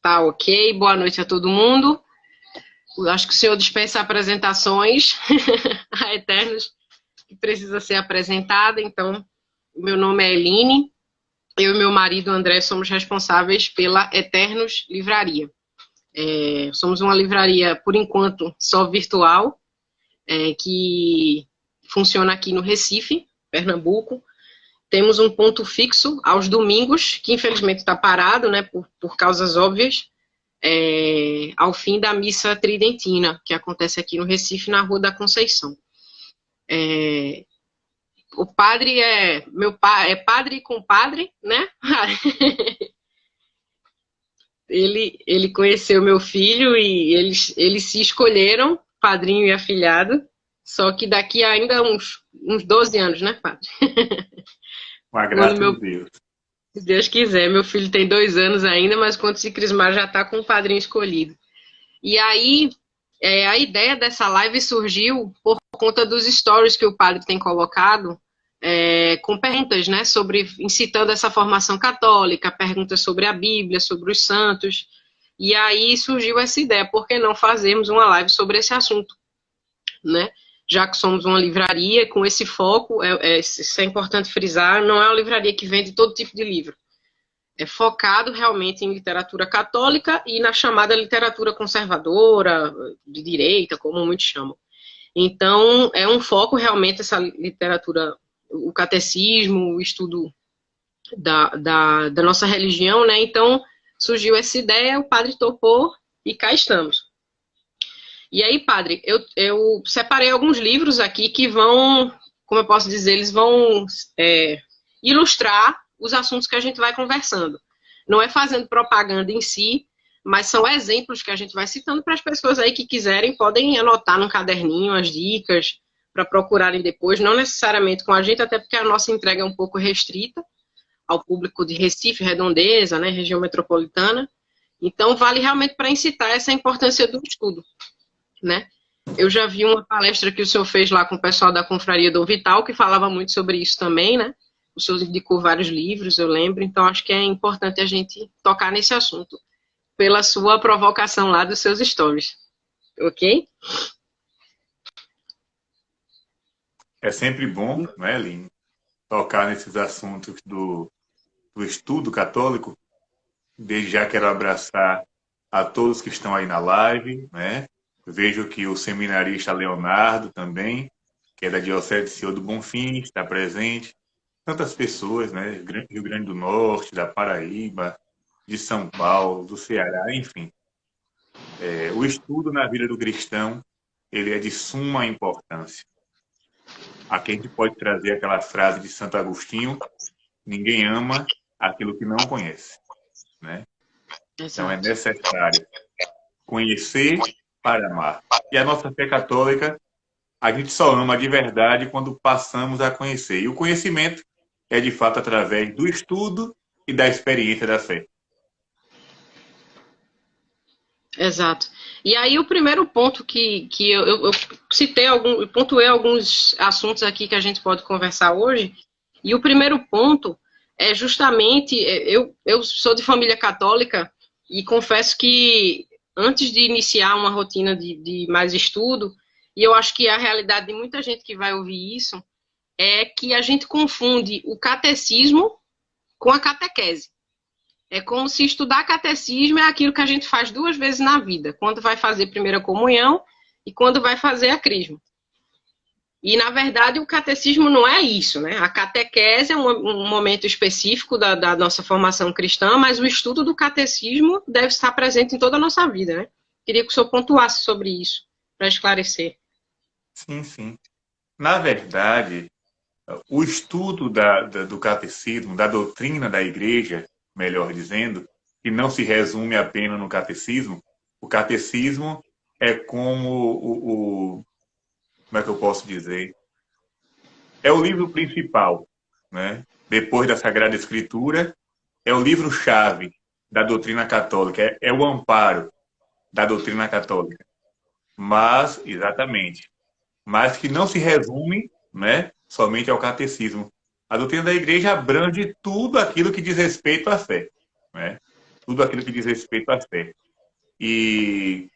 Tá ok. Boa noite a todo mundo. Eu acho que o senhor dispensa apresentações a Eternos, que precisa ser apresentada. Então, meu nome é Eline. Eu e meu marido André somos responsáveis pela Eternos Livraria. Somos uma livraria, por enquanto, só virtual, que funciona aqui no Recife, Pernambuco. Temos um ponto fixo aos domingos, que infelizmente está parado, né, por causas óbvias, ao fim da missa tridentina, que acontece aqui no Recife, na Rua da Conceição. O padre meu pai, é padre e compadre, né? Ele conheceu meu filho e eles se escolheram, padrinho e afilhado, só que daqui a ainda uns 12 anos, né, padre? Com a graça de Deus. Se Deus quiser, meu filho tem 2 anos ainda, mas quando se crismar já está com o padrinho escolhido. E aí, a ideia dessa live surgiu por conta dos stories que o padre tem colocado, com perguntas, né, incitando essa formação católica, perguntas sobre a Bíblia, sobre os santos. E aí surgiu essa ideia, por que não fazermos uma live sobre esse assunto, né? Já que somos uma livraria com esse foco, isso é importante frisar, não é uma livraria que vende todo tipo de livro. É focado realmente em literatura católica e na chamada literatura conservadora, de direita, como muitos chamam. Então, é um foco realmente essa literatura, o catecismo, o estudo da nossa religião, né? Então, surgiu essa ideia, o padre topou e cá estamos. E aí, padre, eu separei alguns livros aqui que vão, como eu posso dizer, eles vão ilustrar os assuntos que a gente vai conversando. Não é fazendo propaganda em si, mas são exemplos que a gente vai citando para as pessoas aí que quiserem, podem anotar num caderninho as dicas para procurarem depois, não necessariamente com a gente, até porque a nossa entrega é um pouco restrita ao público de Recife, Redondeza, né, região metropolitana. Então, vale realmente para incitar essa importância do estudo, né? Eu já vi uma palestra que o senhor fez lá com o pessoal da Confraria Dom Vital, que falava muito sobre isso também, né? O senhor indicou vários livros, eu lembro, então acho que é importante a gente tocar nesse assunto, pela sua provocação lá dos seus stories. Ok? É sempre bom, né, Eline, tocar nesses assuntos do estudo católico. Desde já quero abraçar a todos que estão aí na live, né? Vejo que o seminarista Leonardo também, que é da Diocese de Senhor do Bonfim, está presente. Tantas pessoas, né? Rio Grande do Norte, da Paraíba, de São Paulo, do Ceará, enfim. O estudo na vida do cristão, ele é de suma importância. Aqui a gente pode trazer aquela frase de Santo Agostinho: ninguém ama aquilo que não conhece, né? Então é necessário conhecer para amar. E a nossa fé católica, a gente só ama de verdade quando passamos a conhecer. E o conhecimento é de fato através do estudo e da experiência da fé. Exato. E aí o primeiro ponto que eu citei, pontuei alguns assuntos aqui que a gente pode conversar hoje, e o primeiro ponto é justamente, eu sou de família católica e confesso que antes de iniciar uma rotina de mais estudo, e eu acho que a realidade de muita gente que vai ouvir isso, é que a gente confunde o catecismo com a catequese. É como se estudar catecismo é aquilo que a gente faz 2 vezes na vida, quando vai fazer primeira comunhão e quando vai fazer a crisma. E, na verdade, o catecismo não é isso, né? A catequese é um momento específico da nossa formação cristã, mas o estudo do catecismo deve estar presente em toda a nossa vida, né? Queria que o senhor pontuasse sobre isso, para esclarecer. Sim, sim. Na verdade, o estudo do catecismo, da doutrina da igreja, melhor dizendo, que não se resume apenas no catecismo, o catecismo é como como é que eu posso dizer? É o livro principal, né? Depois da Sagrada Escritura, é o livro-chave da doutrina católica, é o amparo da doutrina católica. Mas, exatamente, mas que não se resume, né, somente ao catecismo. A doutrina da igreja abrange tudo aquilo que diz respeito à fé, né? tudo aquilo que diz respeito à fé. E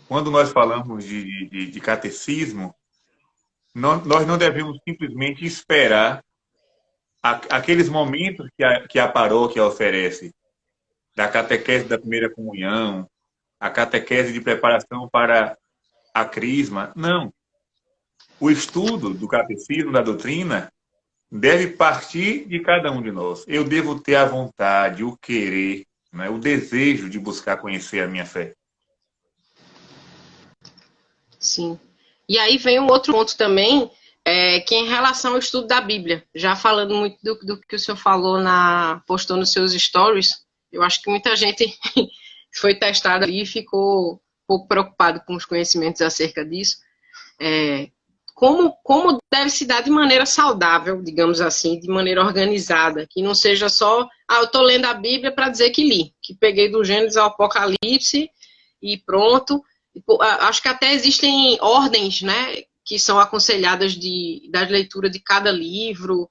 quando nós falamos de catecismo, nós não devemos simplesmente esperar aqueles momentos que a paróquia oferece, da catequese da primeira comunhão, a catequese de preparação para a crisma. Não. O estudo do catecismo, da doutrina, deve partir de cada um de nós. Eu devo ter a vontade, o querer, né, o desejo de buscar conhecer a minha fé. Sim. E aí vem um outro ponto também, que é em relação ao estudo da Bíblia. Já falando muito do que o senhor falou, postou nos seus stories, eu acho que muita gente foi testada ali e ficou um pouco preocupado com os conhecimentos acerca disso. Como deve se dar de maneira saudável, digamos assim, de maneira organizada, que não seja só, eu estou lendo a Bíblia para dizer que li, que peguei do Gênesis ao Apocalipse e pronto. Acho que até existem ordens, né, que são aconselhadas da leitura de cada livro,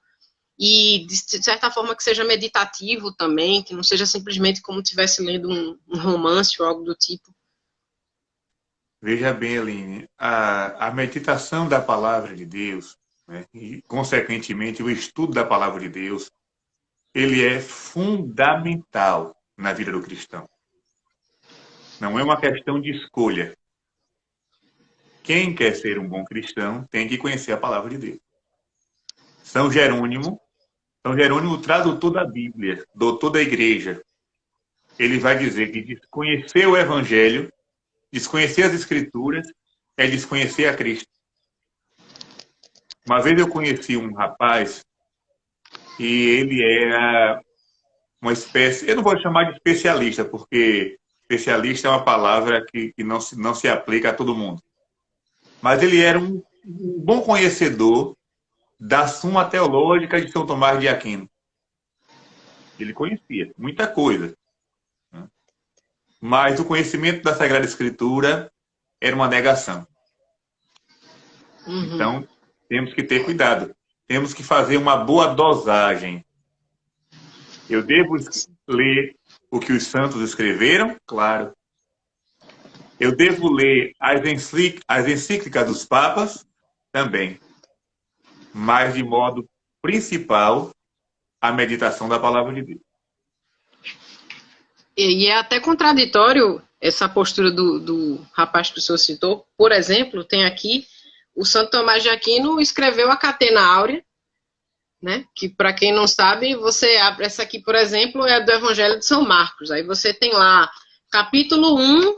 e de certa forma que seja meditativo também, que não seja simplesmente como se estivesse lendo um romance ou algo do tipo. Veja bem, Aline, a meditação da palavra de Deus, né, e, consequentemente, o estudo da palavra de Deus, ele é fundamental na vida do cristão. Não é uma questão de escolha. Quem quer ser um bom cristão tem que conhecer a palavra de Deus. São Jerônimo, tradutor da Bíblia, doutor da igreja, ele vai dizer que desconhecer o evangelho, desconhecer as escrituras, é desconhecer a Cristo. Uma vez eu conheci um rapaz e ele era uma espécie, eu não vou chamar de especialista, porque especialista é uma palavra que não se aplica a todo mundo. Mas ele era um bom conhecedor da Suma Teológica de São Tomás de Aquino. Ele conhecia muita coisa. Mas o conhecimento da Sagrada Escritura era uma negação. Uhum. Então, temos que ter cuidado. Temos que fazer uma boa dosagem. Eu devo ler o que os santos escreveram? Claro. Eu devo ler as encíclicas dos papas? Também. Mas, de modo principal, a meditação da palavra de Deus. E é até contraditório essa postura do rapaz que o senhor citou. Por exemplo, tem aqui o Santo Tomás de Aquino escreveu a Catena Áurea, né? Que, para quem não sabe, você abre essa aqui, por exemplo, é do Evangelho de São Marcos. Aí você tem lá capítulo 1,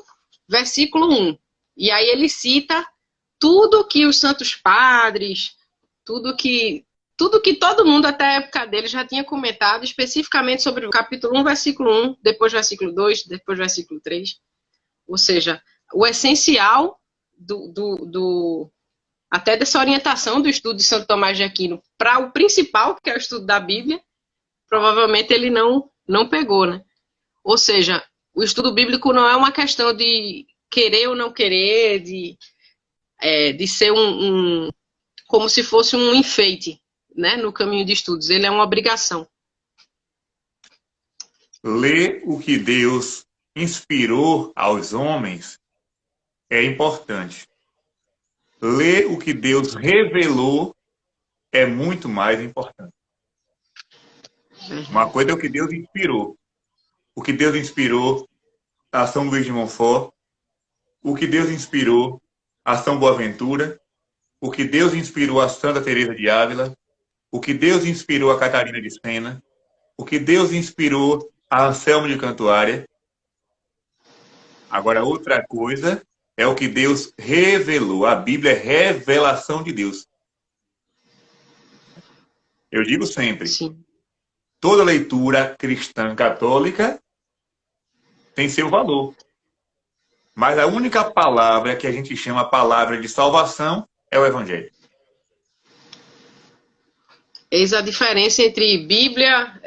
versículo 1. E aí ele cita tudo que os santos padres, tudo que todo mundo até a época dele já tinha comentado especificamente sobre o capítulo 1, versículo 1, depois versículo 2, depois versículo 3. Ou seja, o essencial até dessa orientação do estudo de Santo Tomás de Aquino para o principal, que é o estudo da Bíblia, provavelmente ele não pegou, né? Ou seja, o estudo bíblico não é uma questão de querer ou não querer, de ser como se fosse um enfeite, né, no caminho de estudos. Ele é uma obrigação. Ler o que Deus inspirou aos homens é importante. Ler o que Deus revelou é muito mais importante. Uma coisa é o que Deus inspirou. O que Deus inspirou a São Luís de Montfort, o que Deus inspirou a São Boaventura, o que Deus inspirou a Santa Teresa de Ávila, o que Deus inspirou a Catarina de Sena, o que Deus inspirou a Anselmo de Cantuária. Agora, outra coisa é o que Deus revelou. A Bíblia é revelação de Deus. Eu digo sempre, Sim. Toda leitura cristã católica tem seu valor. Mas a única palavra que a gente chama palavra de salvação é o Evangelho. Eis a diferença entre Bíblia,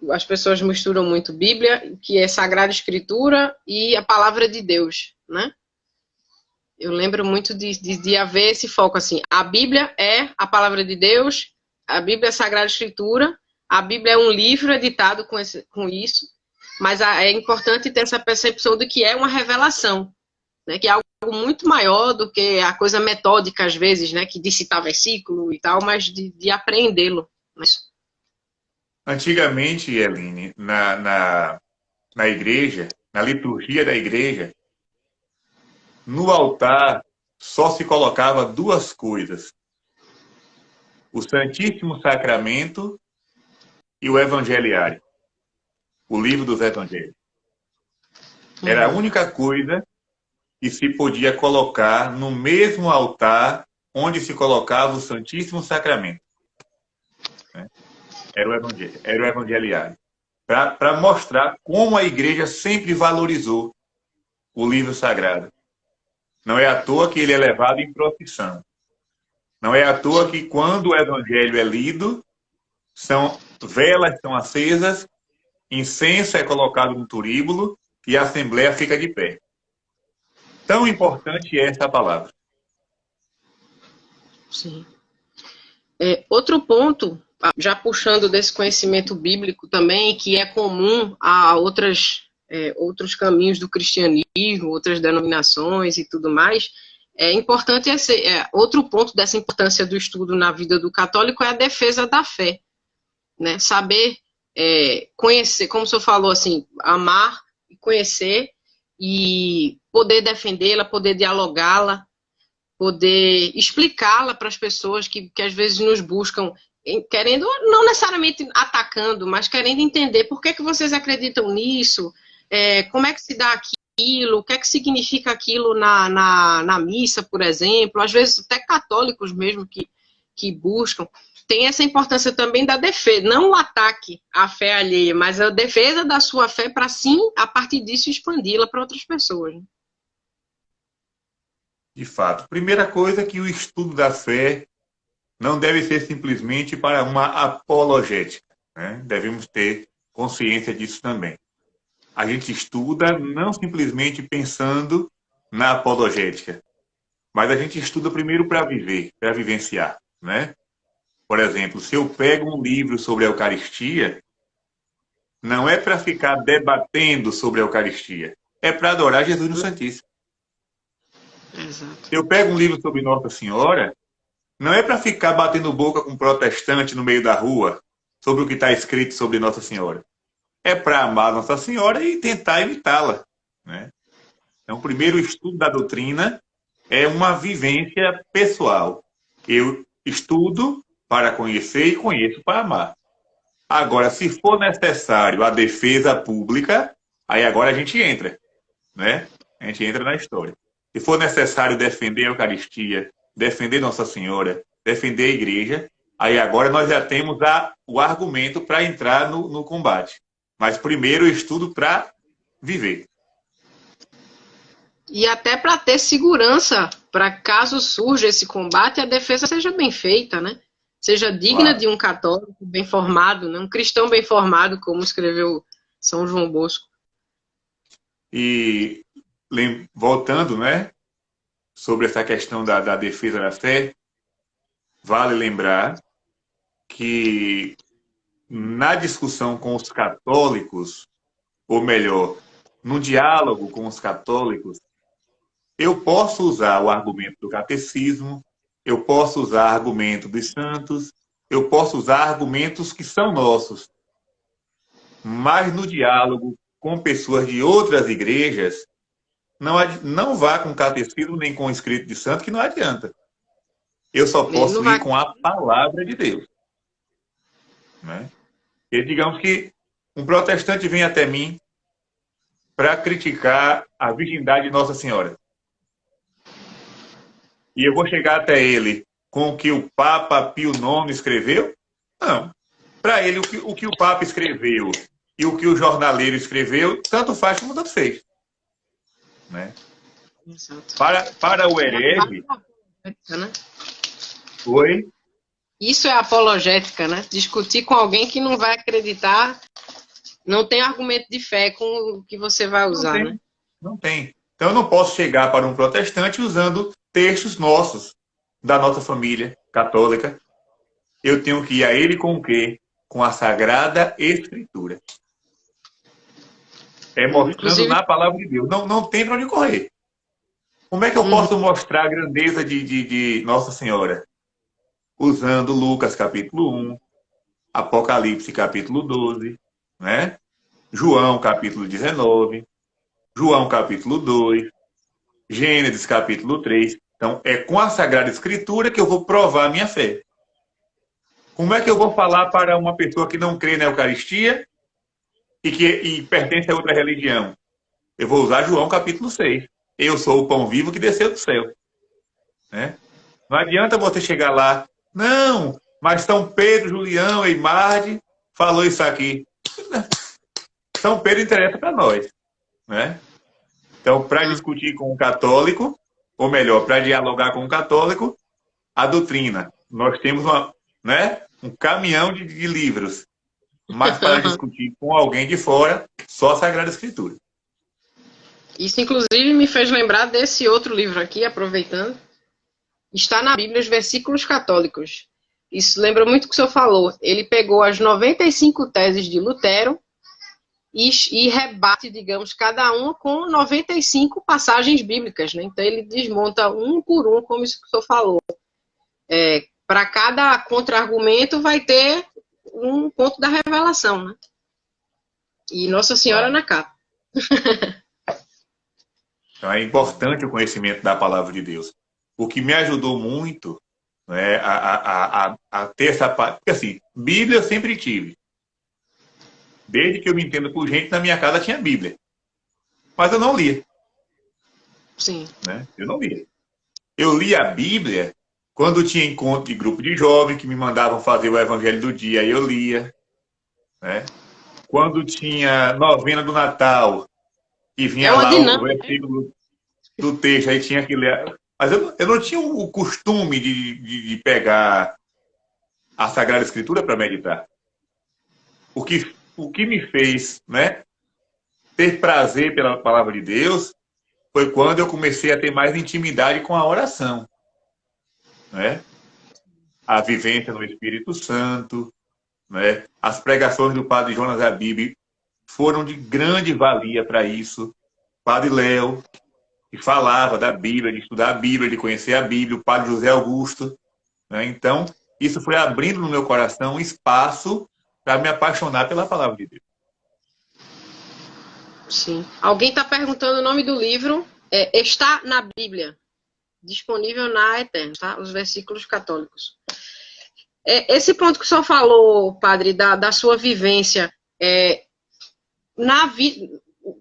as pessoas misturam muito Bíblia, que é Sagrada Escritura, e a Palavra de Deus, né? Eu lembro muito de haver esse foco assim. A Bíblia é a Palavra de Deus, a Bíblia é a Sagrada Escritura, a Bíblia é um livro editado com isso, mas é importante ter essa percepção de que é uma revelação, né, que é algo muito maior do que a coisa metódica, às vezes, né, que de citar versículo e tal, mas de apreendê-lo. Mas... Antigamente, Eline, na igreja, na liturgia da igreja, no altar só se colocava duas coisas: o Santíssimo Sacramento e o Evangeliário, o livro dos Evangelhos. Era a única coisa que se podia colocar no mesmo altar onde se colocava o Santíssimo Sacramento. Né? Era o Evangeliário. Para mostrar como a igreja sempre valorizou o livro sagrado. Não é à toa que ele é levado em procissão. Não é à toa que quando o Evangelho é lido, velas são acesas, incenso é colocado no turíbulo e a Assembleia fica de pé. Tão importante é essa palavra. Sim. Outro ponto, já puxando desse conhecimento bíblico também, que é comum a outros caminhos do cristianismo, outras denominações e tudo mais, é importante outro ponto dessa importância do estudo na vida do católico é a defesa da fé, né? Saber conhecer, como o senhor falou, assim, amar e conhecer e poder defendê-la, poder dialogá-la, poder explicá-la para as pessoas que às vezes nos buscam, querendo, não necessariamente atacando, mas querendo entender por que vocês acreditam nisso, como é que se dá aquilo, o que é que significa aquilo na missa, por exemplo, às vezes até católicos mesmo que buscam. Tem essa importância também da defesa, não o ataque à fé alheia, mas a defesa da sua fé para, sim, a partir disso, expandi-la para outras pessoas. De fato. Primeira coisa é que o estudo da fé não deve ser simplesmente para uma apologética. Né? Devemos ter consciência disso também. A gente estuda não simplesmente pensando na apologética, mas a gente estuda primeiro para viver, para vivenciar. Né? Por exemplo, se eu pego um livro sobre a Eucaristia, não é para ficar debatendo sobre a Eucaristia, é para adorar Jesus no Santíssimo. Exato. Se eu pego um livro sobre Nossa Senhora, não é para ficar batendo boca com um protestante no meio da rua sobre o que está escrito sobre Nossa Senhora. É para amar Nossa Senhora e tentar imitá-la. Né? Então, o primeiro estudo da doutrina é uma vivência pessoal. Eu estudo para conhecer e conheço para amar. Agora, se for necessário a defesa pública, aí agora a gente entra. Né? A gente entra na história. Se for necessário defender a Eucaristia, defender Nossa Senhora, defender a igreja, aí agora nós já temos o argumento para entrar no combate. Mas primeiro o estudo para viver. E até para ter segurança, para caso surja esse combate, a defesa seja bem feita, né? Seja digna de um católico bem formado, né? Um cristão bem formado, como escreveu São João Bosco. E voltando, né, sobre essa questão da defesa da fé, vale lembrar que na discussão com os católicos, ou melhor, no diálogo com os católicos, eu posso usar o argumento do catecismo, eu posso usar argumento dos santos, eu posso usar argumentos que são nossos. Mas no diálogo com pessoas de outras igrejas, não vá com catecismo nem com escrito de santo, que não adianta. Eu só posso ir com a palavra de Deus. Né? E digamos que um protestante vem até mim para criticar a virgindade de Nossa Senhora. E eu vou chegar até ele com o que o Papa Pio IX escreveu? Não. Para ele, o que o Papa escreveu e o que o jornaleiro escreveu, tanto faz como tanto fez. Né? Para o herege... Né? Oi? Isso é apologética, né? Discutir com alguém que não vai acreditar, não tem argumento de fé com o que você vai usar, né? Não tem. Então eu não posso chegar para um protestante usando textos nossos, da nossa família católica. Eu tenho que ir a ele com o quê? Com a Sagrada Escritura. É mostrando Inclusive, na palavra de Deus. Não, não tem para onde correr. Como é que eu posso mostrar a grandeza de Nossa Senhora? Usando Lucas capítulo 1, Apocalipse capítulo 12, né? João capítulo 19, João capítulo 2, Gênesis capítulo 3. Então, é com a Sagrada Escritura que eu vou provar a minha fé. Como é que eu vou falar para uma pessoa que não crê na Eucaristia e pertence a outra religião? Eu vou usar João capítulo 6. Eu sou o pão vivo que desceu do céu. Né? Não adianta você chegar lá, não, mas São Pedro, Julião e Marde falou isso aqui. São Pedro interessa para nós. Né? Então, para discutir com um católico, ou melhor, para dialogar com um católico, a doutrina. Nós temos um caminhão de livros, mas para discutir com alguém de fora, só a Sagrada Escritura. isso inclusive me fez lembrar desse outro livro aqui, aproveitando. Está na Bíblia os versículos católicos. Isso lembra muito o que o senhor falou. Ele pegou as 95 teses de Lutero e rebate, digamos, cada uma com 95 passagens bíblicas. Né? Então ele desmonta um por um, como isso que o senhor falou. Para cada contra-argumento vai ter um ponto da revelação. Né? E Nossa Senhora na capa. Então é importante o conhecimento da palavra de Deus. O que me ajudou muito, né, a ter essa parte. Porque assim, Bíblia eu sempre tive. Desde que eu me entendo por gente, na minha casa tinha Bíblia. Mas eu não lia. Sim. Né? Eu não lia. Eu lia a Bíblia quando tinha encontro de grupo de jovens que me mandavam fazer o Evangelho do dia, aí eu lia. Né? Quando tinha novena do Natal, e vinha lá o dinâmica, versículo do texto, aí tinha que ler. Mas eu não tinha o costume de pegar a Sagrada Escritura para meditar. O que me fez, né, ter prazer pela palavra de Deus foi quando eu comecei a ter mais intimidade com a oração. Né? A vivência no Espírito Santo, né? As pregações do padre Jonas Abib foram de grande valia para isso. Padre Léo, que falava da Bíblia, de estudar a Bíblia, de conhecer a Bíblia, o padre José Augusto. Né? Então, isso foi abrindo no meu coração um espaço para me apaixonar pela palavra de Deus. Sim. Alguém está perguntando o nome do livro. Está na Bíblia. Disponível na Eterna, tá? Os versículos católicos. Esse ponto que o senhor falou, padre, da sua vivência,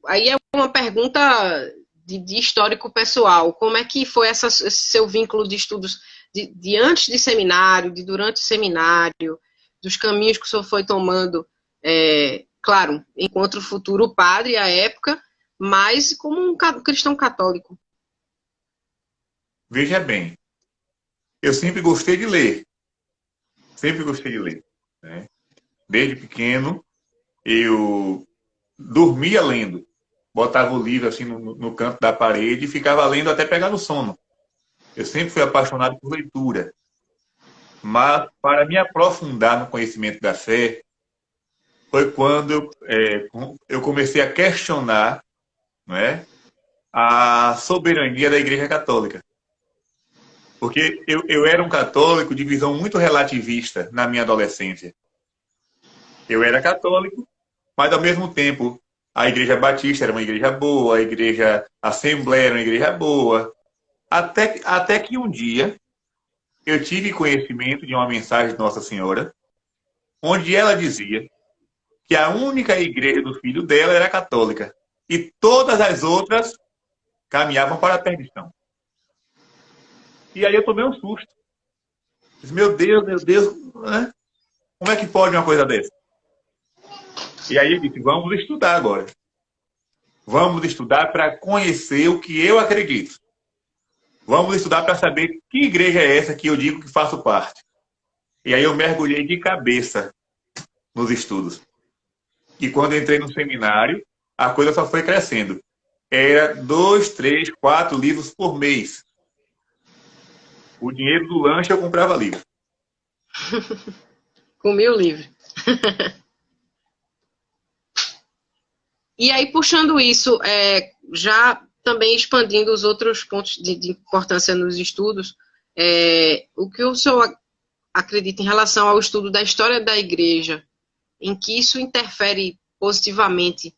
aí é uma pergunta de histórico pessoal. Como é que foi esse seu vínculo de estudos de antes de seminário, de durante o seminário, dos caminhos que o senhor foi tomando, claro, enquanto futuro padre à época, mas como um cristão católico? Veja bem, eu sempre gostei de ler. Sempre gostei de ler. Né? Desde pequeno, eu dormia lendo. Botava o livro assim no canto da parede e ficava lendo até pegar no sono. Eu sempre fui apaixonado por leitura. Mas, para me aprofundar no conhecimento da fé, foi quando eu comecei a questionar, né, a soberania da Igreja Católica. Porque eu era um católico de visão muito relativista na minha adolescência. Eu era católico, mas, ao mesmo tempo, a Igreja Batista era uma igreja boa, a Igreja Assembleia era uma igreja boa. Até que um dia eu tive conhecimento de uma mensagem de Nossa Senhora, onde ela dizia que a única igreja do filho dela era católica e todas as outras caminhavam para a perdição. E aí eu tomei um susto. Disse, meu Deus, né? Como é que pode uma coisa dessa? E aí eu disse, vamos estudar agora. Vamos estudar para conhecer o que eu acredito. Vamos estudar para saber que igreja é essa que eu digo que faço parte. E aí eu mergulhei de cabeça nos estudos. E quando entrei no seminário, a coisa só foi crescendo. Era 2, 3, 4 livros por mês. O dinheiro do lanche eu comprava livro. Comi o livro. E aí, puxando isso, já também expandindo os outros pontos de importância nos estudos, o que o senhor acredita em relação ao estudo da história da igreja, em que isso interfere positivamente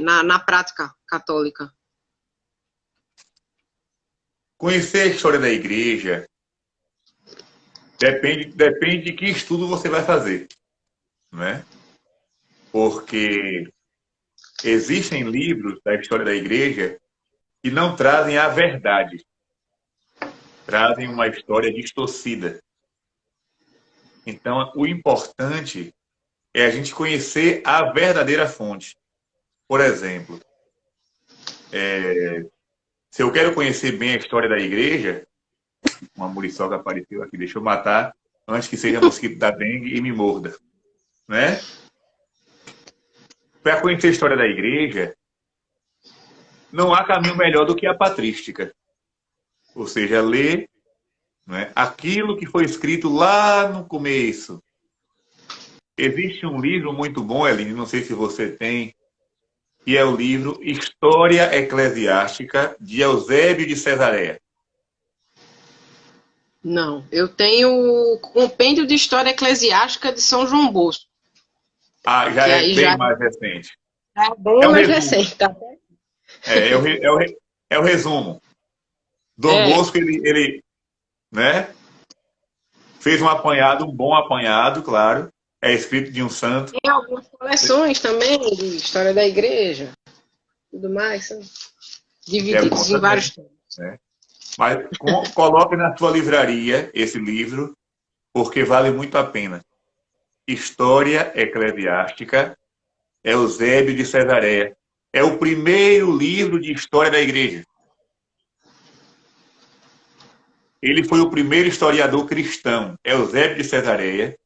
na prática católica? Conhecer a história da igreja depende de que estudo você vai fazer, né? Porque existem livros da história da igreja que não trazem a verdade, trazem uma história distorcida. Então, o importante é a gente conhecer a verdadeira fonte. Por exemplo, se eu quero conhecer bem a história da igreja, uma muriçoca apareceu aqui, deixa eu matar antes que seja mosquito da dengue e me morda, né? Para conhecer a história da igreja, não há caminho melhor do que a patrística. Ou seja, ler, né, aquilo que foi escrito lá no começo. Existe um livro muito bom, Eline, não sei se você tem, que é o livro História Eclesiástica de Eusébio de Cesareia. Não, eu tenho o Compêndio de História Eclesiástica de São João Bosco, Ah, já que é aí bem mais recente. é bem É o mais resumo. recente, tá? É o resumo. Dom É, Bosco, ele, né, fez um apanhado, um bom apanhado, claro. É escrito de um santo. tem algumas coleções também de história da igreja, tudo mais, são É bom divididos em vários também, temas. né? Mas coloque na sua livraria esse livro, porque vale muito a pena. História Eclesiástica, Eusébio de Cesareia. É o primeiro livro de história da igreja. Ele foi o primeiro historiador cristão. Eusébio de Cesareia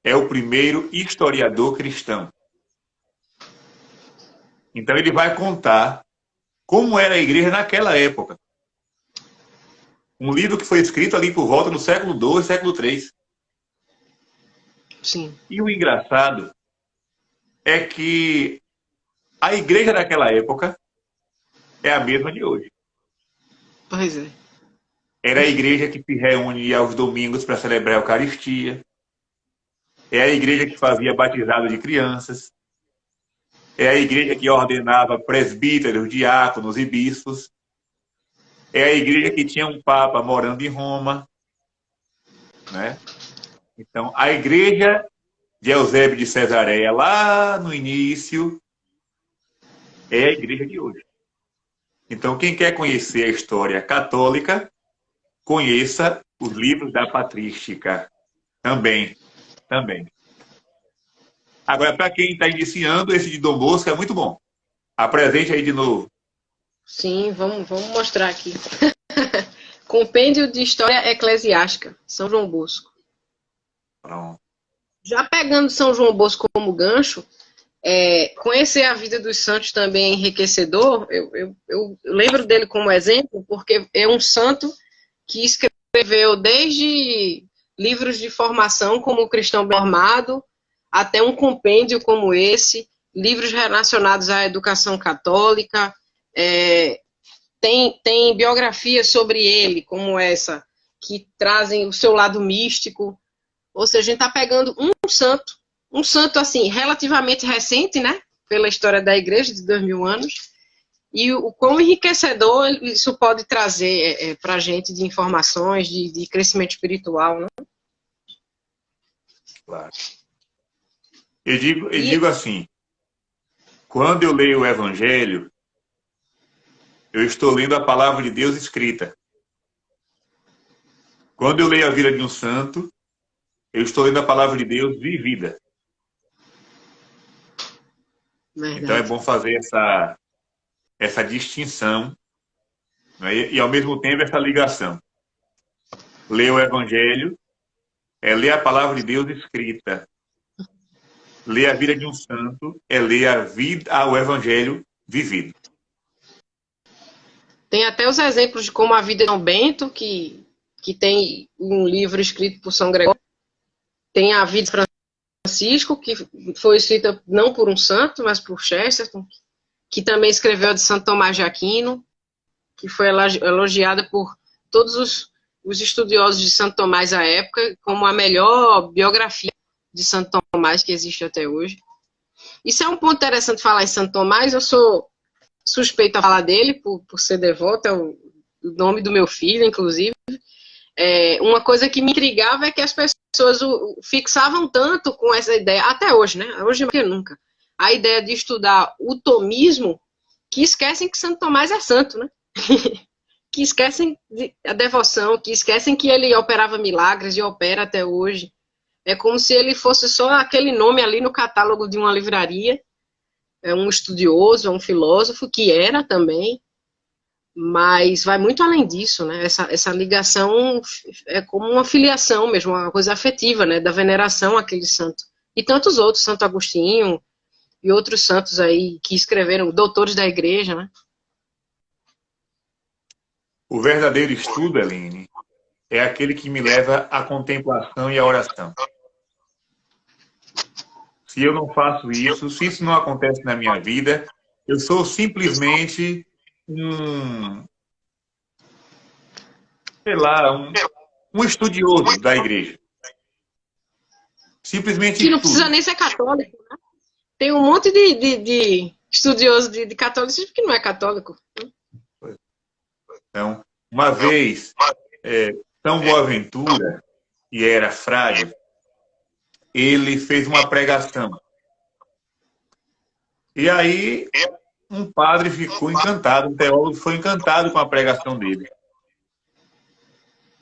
é o primeiro historiador cristão. Então ele vai contar como era a igreja naquela época. Um livro que foi escrito ali por volta do século II, século III. Sim, E o engraçado é que a igreja daquela época é a mesma de hoje. pois é. Era a igreja que se reúne aos domingos para celebrar a Eucaristia. É a igreja que fazia batizado de crianças. É a igreja que ordenava presbíteros, diáconos e bispos. É a igreja que tinha um papa morando em Roma, né? Então, a igreja de Eusébio de Cesareia, lá no início, é a igreja de hoje. Então, quem quer conhecer a história católica, conheça os livros da patrística. Também, também. Agora, para quem está iniciando, esse de Dom Bosco é muito bom. Apresente aí de novo. Sim, vamos mostrar aqui. Compêndio de História Eclesiástica, São João Bosco. Pronto. Já pegando São João Bosco como gancho, conhecer a vida dos santos também é enriquecedor. Eu lembro dele como exemplo, porque é um santo que escreveu desde livros de formação, como o Cristão Bem Formado, até um compêndio como esse, livros relacionados à educação católica, tem biografias sobre ele, como essa, que trazem o seu lado místico. Ou seja, a gente está pegando um santo assim, relativamente recente, né? Pela história da igreja, de 2000 anos, e o quão enriquecedor isso pode trazer para a gente de informações, de crescimento espiritual, né? Claro. Eu E, digo assim, quando eu leio o Evangelho, eu estou lendo a palavra de Deus escrita. Quando eu leio a vida de um santo, eu estou lendo a palavra de Deus vivida. Então é verdade. bom fazer essa distinção, né? E, ao mesmo tempo, essa ligação. Ler o Evangelho é ler a palavra de Deus escrita. Ler a vida de um santo é ler a vida, o Evangelho vivido. Tem até os exemplos de como a vida de São Bento, que tem um livro escrito por São Gregório, tem a vida de Francisco, que foi escrita não por um santo, mas por Chesterton, que também escreveu a de Santo Tomás de Aquino, que foi elogiada por todos os estudiosos de Santo Tomás à época como a melhor biografia de Santo Tomás que existe até hoje. Isso é um ponto interessante falar em Santo Tomás. Eu sou suspeita a falar dele por ser devota, é o nome do meu filho, inclusive. Uma coisa que me intrigava é que as pessoas fixavam tanto com essa ideia, até hoje, né? Hoje mais que nunca, a ideia de estudar o tomismo, que esquecem que Santo Tomás é santo, né? Que esquecem a devoção, que esquecem que ele operava milagres e opera até hoje. É como se ele fosse só aquele nome ali no catálogo de uma livraria. É um estudioso, é um filósofo, que era também, mas vai muito além disso, né? Essa ligação é como uma filiação mesmo, uma coisa afetiva, né? Da veneração àquele santo. E tantos outros, Santo Agostinho e outros santos aí que escreveram, doutores da igreja, né? O verdadeiro estudo, Aline, é aquele que me leva à contemplação e à oração. Se eu não faço isso, se isso não acontece na minha vida, eu sou simplesmente sei lá, um estudioso da igreja. Simplesmente que não estudo. precisa nem ser católico, né? Tem um monte de estudioso de catolicismo que não é católico. Então, uma vez, São Boaventura, que era frade, ele fez uma pregação. E aí, um padre ficou encantado, um teólogo foi encantado com a pregação dele.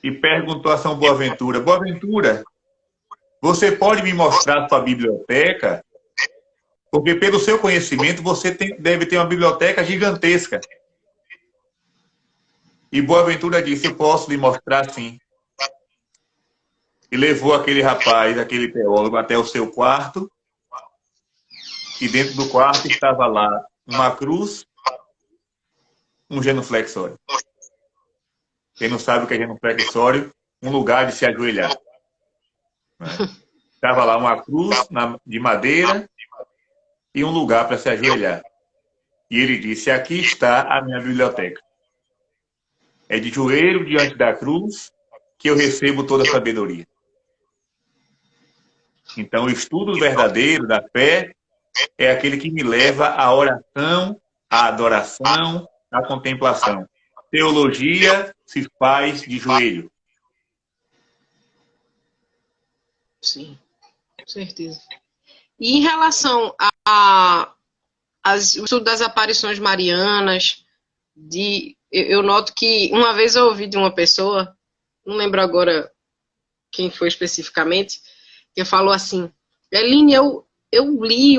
E perguntou a São Boaventura: Boaventura, você pode me mostrar a sua biblioteca? Porque, pelo seu conhecimento, você deve ter uma biblioteca gigantesca. E Boaventura disse: eu posso lhe mostrar, sim. E levou aquele rapaz, aquele teólogo, até o seu quarto. E dentro do quarto estava lá uma cruz, um genuflexório. Quem não sabe o que é genuflexório, um lugar de se ajoelhar. Né? Estava lá uma cruz de madeira e um lugar para se ajoelhar. E ele disse: aqui está a minha biblioteca. É de joelho diante da cruz que eu recebo toda a sabedoria. Então, o estudo verdadeiro da fé é aquele que me leva à oração, à adoração, à contemplação. Teologia se faz de joelho. Sim, com certeza. E em relação o estudo das aparições marianas, eu noto que uma vez eu ouvi de uma pessoa, não lembro agora quem foi especificamente, que falou assim: Eline, eu li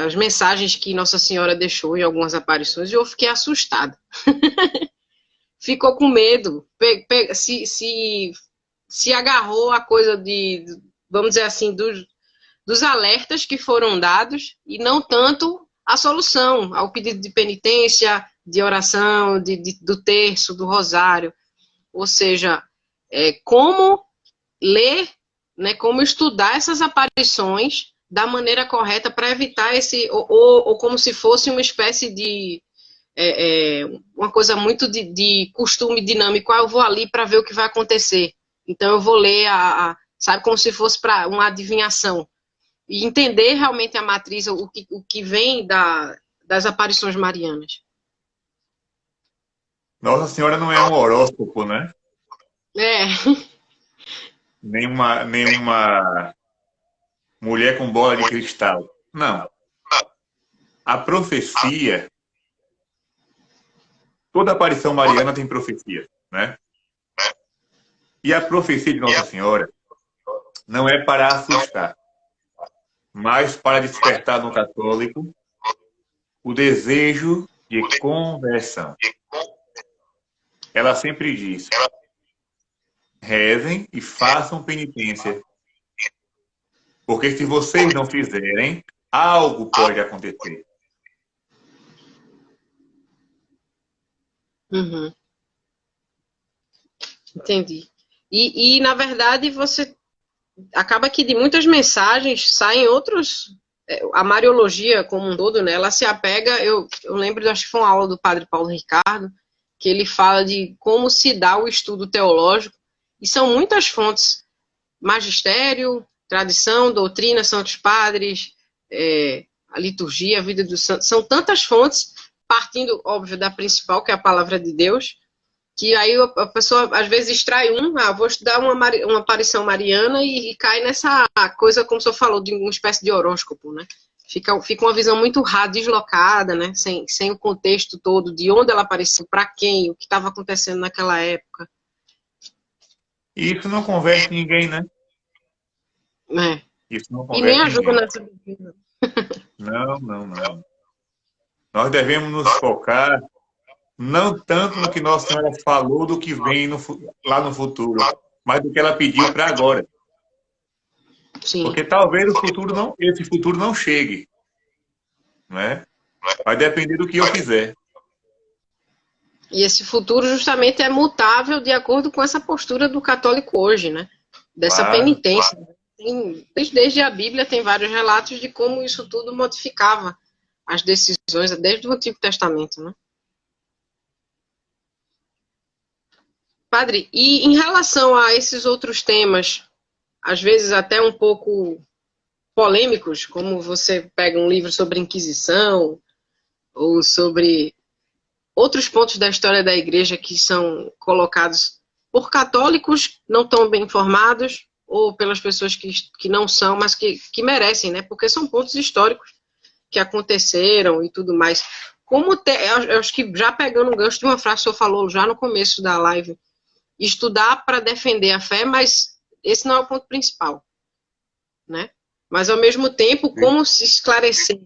as mensagens que Nossa Senhora deixou em algumas aparições e eu fiquei assustada. Ficou com medo, se agarrou à coisa vamos dizer assim, dos alertas que foram dados e não tanto a solução, ao pedido de penitência, de oração, do terço, do rosário. Ou seja, como ler, né, como estudar essas aparições da maneira correta para evitar ou como se fosse uma espécie de uma coisa muito de costume dinâmico. Eu vou ali para ver o que vai acontecer. Então eu vou ler, sabe, como se fosse para uma adivinhação. E entender realmente a matriz, o que vem das aparições marianas. Nossa Senhora não é um horóscopo, né? É. Nenhuma mulher com bola de cristal. Não. A profecia, toda aparição mariana tem profecia, né? E a profecia de Nossa Senhora não é para assustar, mas para despertar no católico o desejo de conversão. Ela sempre diz: rezem e façam penitência, porque se vocês não fizerem, algo pode acontecer. Uhum. Entendi. E, na verdade, você acaba que de muitas mensagens saem outros. A Mariologia como um todo, né, ela se apega. Eu lembro, acho que foi uma aula do padre Paulo Ricardo, que ele fala de como se dá o estudo teológico, e são muitas fontes: magistério, tradição, doutrina, santos padres, a liturgia, a vida dos santos. São tantas fontes, partindo, óbvio, da principal, que é a palavra de Deus, que aí a pessoa às vezes extrai vou estudar uma aparição mariana e cai nessa coisa, como o senhor falou, de uma espécie de horóscopo, né? Fica uma visão muito deslocada, né? Sem o contexto todo de onde ela apareceu, para quem, o que estava acontecendo naquela época. E isso não converte ninguém, né? É. Isso não E nem converte ajuda ninguém. nessa vida. Não, não, não. Nós devemos nos focar não tanto no que Nossa Senhora falou do que vem lá no futuro, mas do que ela pediu para agora. Sim. Porque talvez esse futuro não chegue, não é? Vai depender do que eu fizer. E esse futuro justamente é mutável de acordo com essa postura do católico hoje, né? Dessa Claro. penitência. Desde a Bíblia tem vários relatos de como isso tudo modificava as decisões, desde o Antigo Testamento, né? Padre, e em relação a esses outros temas, às vezes até um pouco polêmicos, como você pega um livro sobre Inquisição, ou sobre outros pontos da história da igreja que são colocados por católicos não tão bem informados, ou pelas pessoas que não são, mas que merecem, né? Porque são pontos históricos que aconteceram e tudo mais. Eu acho que já pegando um gancho de uma frase que o senhor falou já no começo da live, estudar para defender a fé, mas esse não é o ponto principal, né? Mas, ao mesmo tempo, como se esclarecer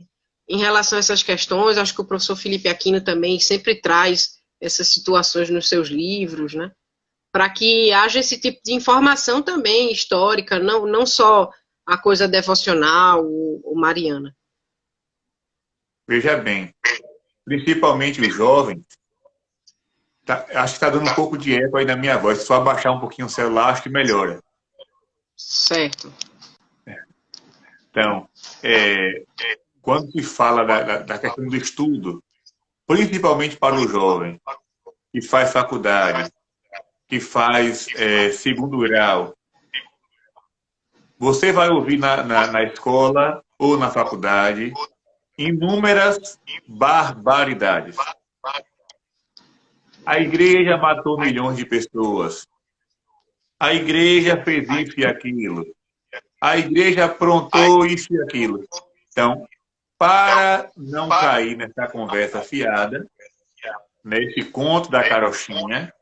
em relação a essas questões. Acho que o professor Felipe Aquino também sempre traz essas situações nos seus livros, né? Para que haja esse tipo de informação também histórica, não só a coisa devocional ou mariana. Veja bem, principalmente os jovens, acho que está dando um pouco de eco aí na minha voz. Se só abaixar um pouquinho o celular, acho que melhora. Certo. Então, quando se fala da questão do estudo, principalmente para o jovem que faz faculdade, que faz segundo grau, você vai ouvir na escola ou na faculdade inúmeras barbaridades. A igreja matou milhões de pessoas. A igreja fez isso e aquilo. A igreja aprontou isso e aquilo. Então, para não cair nessa conversa fiada, nesse conto da carochinha,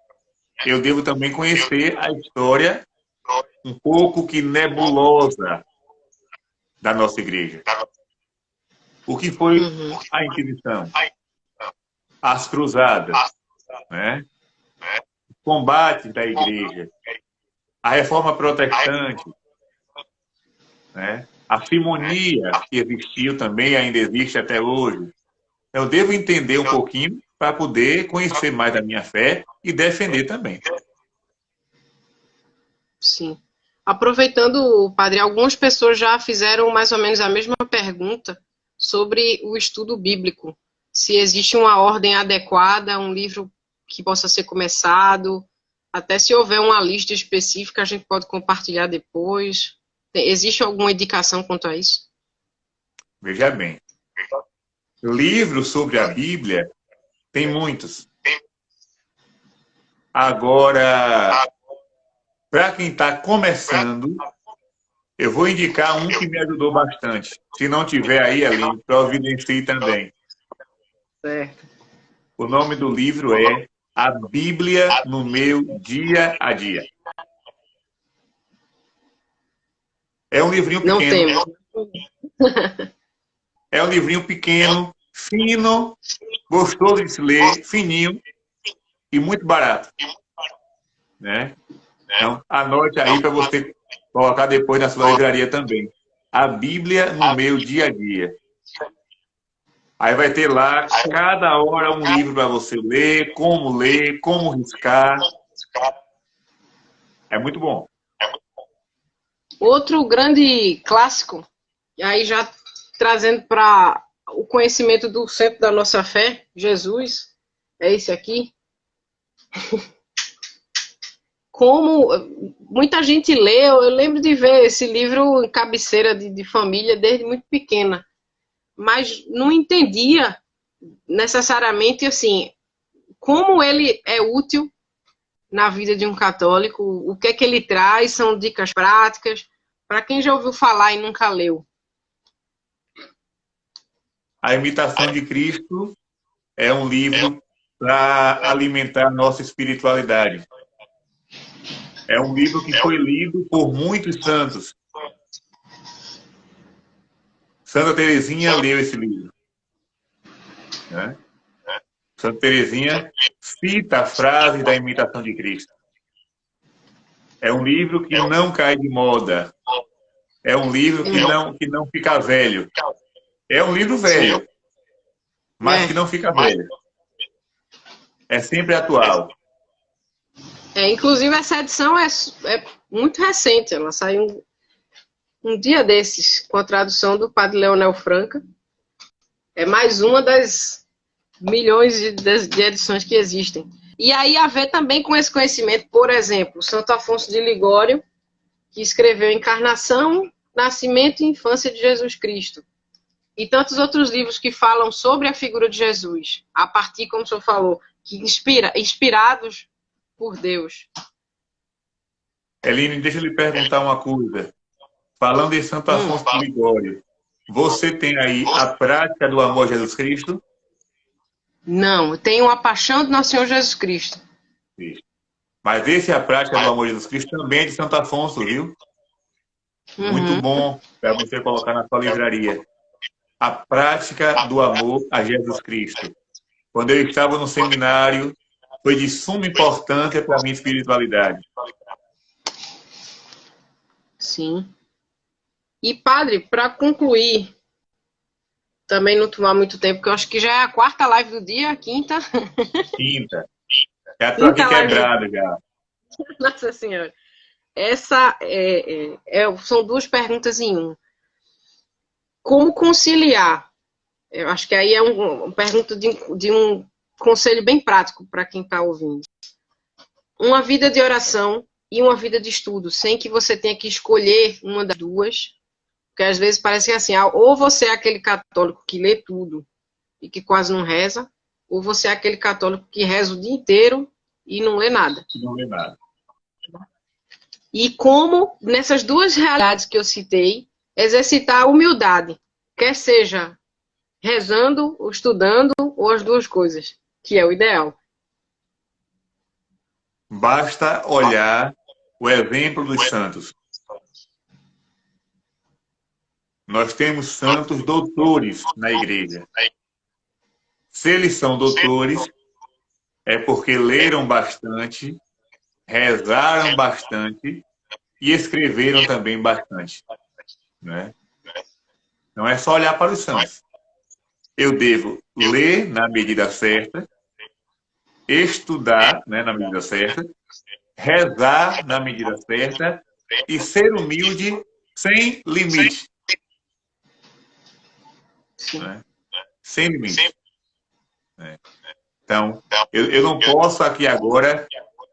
eu devo também conhecer a história um pouco que nebulosa da nossa igreja. O que foi a Inquisição? As cruzadas, né? Os combates da igreja, a reforma protestante, né? A simonia que existiu também, ainda existe até hoje. Eu devo entender um pouquinho para poder conhecer mais a minha fé e defender também. Sim. Aproveitando, padre, algumas pessoas já fizeram mais ou menos a mesma pergunta sobre o estudo bíblico. Se existe uma ordem adequada, um livro que possa ser começado, até se houver uma lista específica, a gente pode compartilhar depois. Existe alguma indicação quanto a isso? Veja bem, livros sobre a Bíblia tem muitos. Agora, para quem está começando, eu vou indicar um que me ajudou bastante. Se não tiver aí, Aline, providencie também. Certo. O nome do livro é A Bíblia no Meu Dia a Dia. É um livrinho pequeno. Não temos. É um livrinho pequeno, fino, gostoso de se ler, fininho e muito barato. Né? Então, anote aí para você colocar depois na sua livraria também. A Bíblia no Meu Dia a Dia. Aí vai ter lá, cada hora, um livro para você ler, como riscar. É muito bom. Outro grande clássico, e aí já trazendo para o conhecimento do centro da nossa fé, Jesus, é esse aqui. Como muita gente lê, eu lembro de ver esse livro em cabeceira de família desde muito pequena, mas não entendia necessariamente assim como ele é útil na vida de um católico, o que é que ele traz, são dicas práticas, para quem já ouviu falar e nunca leu. A Imitação de Cristo é um livro para alimentar nossa espiritualidade. É um livro que foi lido por muitos santos. Santa Teresinha leu esse livro. Né? Santa Teresinha cita a frase da Imitação de Cristo. É um livro que não cai de moda. É um livro que não fica velho. É um livro velho, mas que não fica velho. É sempre atual. Inclusive, essa edição é muito recente. Ela saiu um dia desses, com a tradução do padre Leonel Franca. É mais uma das milhões de edições que existem. E aí a ver também com esse conhecimento, por exemplo, Santo Afonso de Ligório, que escreveu Encarnação, Nascimento e Infância de Jesus Cristo. E tantos outros livros que falam sobre a figura de Jesus, a partir, como o senhor falou, que inspirados por Deus. Eline, deixa eu lhe perguntar uma coisa. Falando em Santo Afonso de Ligório, você tem aí a prática do amor a Jesus Cristo? Não, eu tenho a paixão do nosso Senhor Jesus Cristo. Mas esse é a prática do amor a Jesus Cristo também é de Santo Afonso, viu? Muito bom para você colocar na sua livraria. A prática do amor a Jesus Cristo. Quando eu estava no seminário, foi de suma importância para a minha espiritualidade. Sim. E, padre, para concluir, também não tomar muito tempo, porque eu acho que já é a quarta live do dia, quinta. Quinta. Já estou aqui quebrado já. Nossa Senhora. Essa são duas perguntas em uma. Como conciliar? Eu acho que aí é uma pergunta de um conselho bem prático para quem está ouvindo. Uma vida de oração e uma vida de estudo, sem que você tenha que escolher uma das duas, porque às vezes parece que é assim, ou você é aquele católico que lê tudo e que quase não reza, ou você é aquele católico que reza o dia inteiro e não lê nada. Não lê nada. E como, nessas duas realidades que eu citei, exercitar a humildade, quer seja rezando, ou estudando, ou as duas coisas, que é o ideal. Basta olhar o exemplo dos santos. Nós temos santos doutores na igreja. Se eles são doutores, é porque leram bastante, rezaram bastante e escreveram também bastante. Né? Não é só olhar para os santos. Eu devo ler na medida certa, estudar, né, na medida certa, rezar na medida certa e ser humilde sem limite. Né? Sem limite. Né? Então, eu não posso aqui agora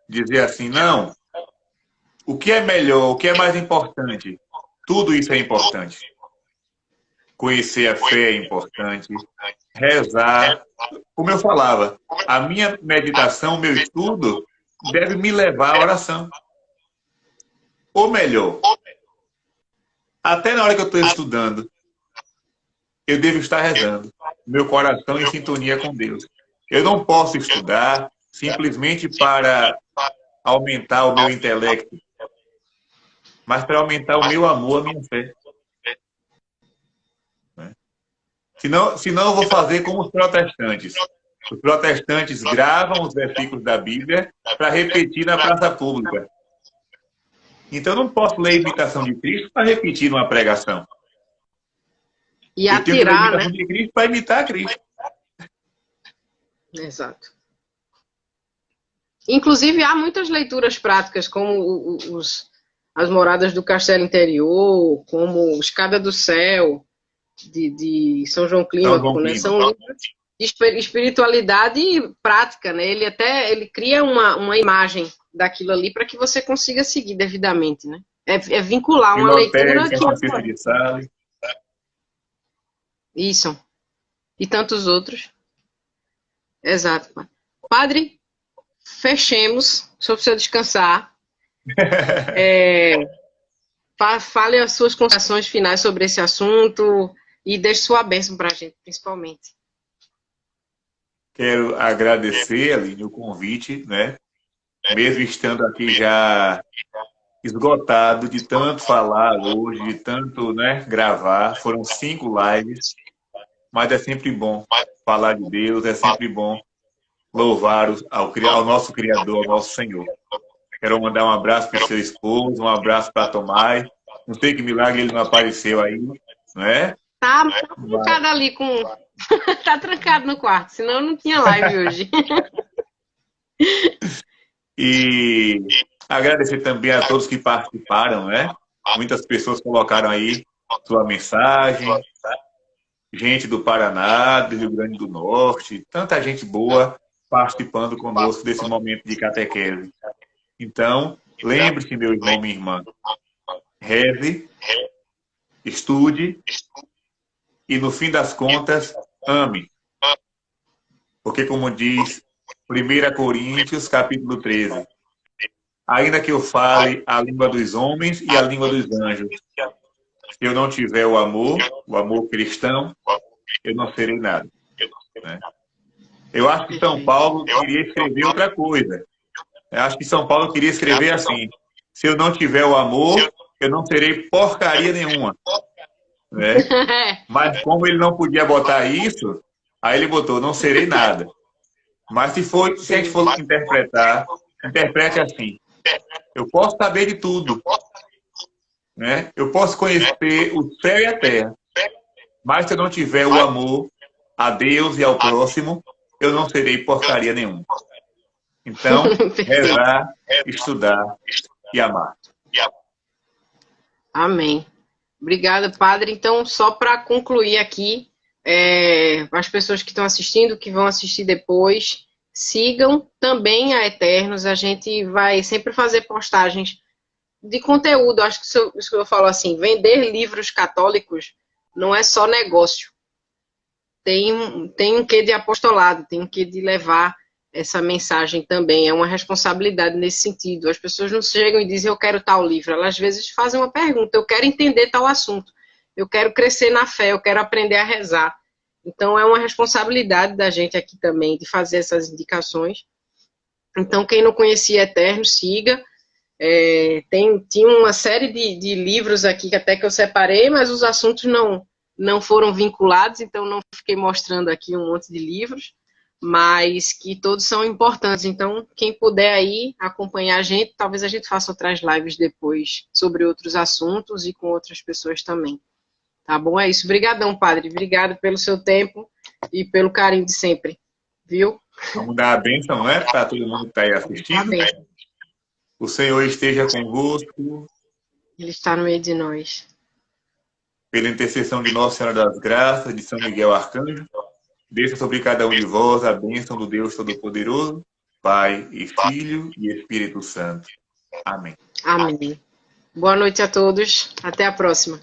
dizer assim, não, o que é melhor, o que é mais importante? Tudo isso é importante. Conhecer a fé é importante, rezar. Como eu falava, a minha meditação, o meu estudo, deve me levar à oração. Ou melhor, até na hora que eu estou estudando, eu devo estar rezando. Meu coração em sintonia com Deus. Eu não posso estudar simplesmente para aumentar o meu intelecto, mas para aumentar o meu amor, a minha fé. Senão eu vou fazer como os protestantes. Os protestantes gravam os versículos da Bíblia para repetir na praça pública. Então, eu não posso ler a Imitação de Cristo para repetir numa pregação. E eu tenho que ler a atirar, Imitação né? de Cristo para imitar a Cristo. Exato. Inclusive, há muitas leituras práticas, como As Moradas do Castelo Interior, como Escada do Céu, de São João São João Clímaco, né? Clima. São livros de prática, né? Ele cria uma imagem daquilo ali para que você consiga seguir devidamente, né? É vincular uma Filotex, leitura São que Francisco de Sales. isso, e tantos outros. Exato. Padre, fechemos, só precisa descansar. Fale as suas considerações finais sobre esse assunto e deixe sua bênção para a gente, principalmente. Quero agradecer, Aline, o convite, né? Mesmo estando aqui já esgotado de tanto falar hoje, de tanto, né, gravar. Foram 5 lives, mas é sempre bom falar de Deus, é sempre bom louvar ao nosso Criador, ao nosso Senhor. Quero mandar um abraço para o seu esposo, um abraço para a Tomás. Não sei que milagre ele não apareceu aí, não é? Tá trancado ali com. Tá trancado no quarto, senão não tinha live hoje. E agradecer também a todos que participaram, né? Muitas pessoas colocaram aí sua mensagem, gente do Paraná, do Rio Grande do Norte, tanta gente boa participando conosco desse momento de catequese. Então, lembre-se, meu irmão, minha irmã, reze, estude e, no fim das contas, ame. Porque, como diz 1 Coríntios, capítulo 13, ainda que eu fale a língua dos homens e a língua dos anjos, se eu não tiver o amor cristão, eu não serei nada. Né? Eu acho que São Paulo queria escrever outra coisa. Eu acho que São Paulo queria escrever assim: se eu não tiver o amor, eu não serei porcaria nenhuma. Né? Mas como ele não podia botar isso, aí ele botou: não serei nada. Mas se a gente for interpretar, interprete assim: eu posso saber de tudo. Né? Eu posso conhecer o céu e a terra. Mas se eu não tiver o amor a Deus e ao próximo, eu não serei porcaria nenhuma. Então, rezar, estudar e amar. Amém. Obrigada, Padre. Então, só para concluir aqui, as pessoas que estão assistindo, que vão assistir depois, sigam também a Eternos. A gente vai sempre fazer postagens de conteúdo. Acho que isso que eu falo assim, vender livros católicos não é só negócio. Tem um quê de apostolado, tem um quê de levar essa mensagem também. É uma responsabilidade nesse sentido. As pessoas não chegam e dizem, eu quero tal livro. Elas às vezes fazem uma pergunta, eu quero entender tal assunto. Eu quero crescer na fé, eu quero aprender a rezar. Então, é uma responsabilidade da gente aqui também de fazer essas indicações. Então, quem não conhecia Eterno, siga. Tinha uma série de livros aqui que até que eu separei, mas os assuntos não foram vinculados, então não fiquei mostrando aqui um monte de livros, mas que todos são importantes. Então, quem puder aí acompanhar a gente, talvez a gente faça outras lives depois sobre outros assuntos e com outras pessoas também. Tá bom? É isso. Obrigadão, Padre. Obrigado pelo seu tempo e pelo carinho de sempre. Viu? Vamos dar a bênção, não é? Para todo mundo que está aí assistindo. O Senhor esteja convosco. Ele está no meio de nós. Pela intercessão de Nossa Senhora das Graças, de São Miguel Arcanjo, desça sobre cada um de vós a bênção do Deus Todo-Poderoso, Pai e Filho e Espírito Santo. Amém. Amém. Boa noite a todos. Até a próxima.